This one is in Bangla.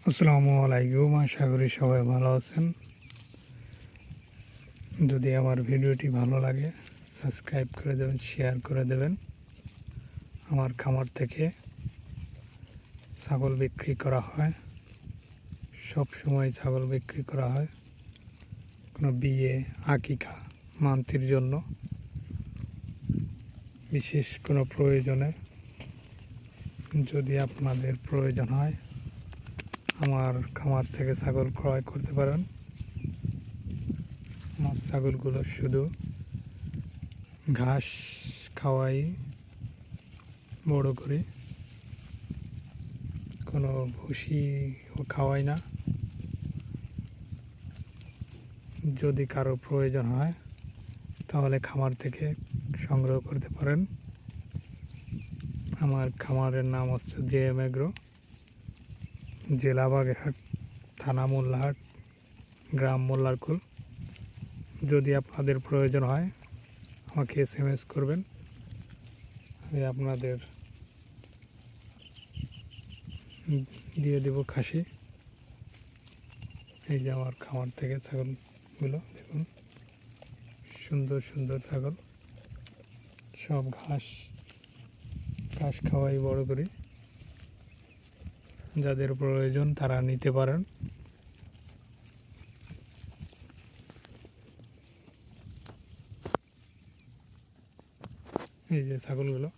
আসসালামু আলাইকুম, আশা করি সবাই ভালো আছেন। যদি আমার ভিডিওটি ভালো লাগে সাবস্ক্রাইব করে দেবেন, শেয়ার করে দেবেন। আমার খামার থেকে ছাগল বিক্রি করা হয়, সব সময় ছাগল বিক্রি করা হয়। কোনো বিয়ে, আকিকা, মান্তির জন্য, বিশেষ কোনো প্রয়োজনে যদি আপনাদের প্রয়োজন হয় আমার খামার থেকে ছাগল ক্রয় করতে পারেন। আমার ছাগলগুলো শুধু ঘাস খাওয়াই বড় করি, কোনো ভুসিও খাওয়াই না। যদি কারো প্রয়োজন হয় তাহলে খামার থেকে সংগ্রহ করতে পারেন। আমার খামারের নাম হচ্ছে JM এগ্রো, জেলা বাগেরহাট, থানা মোল্লাহাট, গ্রাম মোল্লারকুল। যদি আপনাদের প্রয়োজন হয় আমাকে SMS করবেন, আমি আপনাদের দিয়ে দেব খাসি। এই যে আমার খামার থেকে ছাগলগুলো দেখুন, সুন্দর সুন্দর ছাগল, সব ঘাস খাওয়াই বড় করি। যাদের প্রয়োজন তারা নিতে পারেন। এই যে ছাগলগুলো।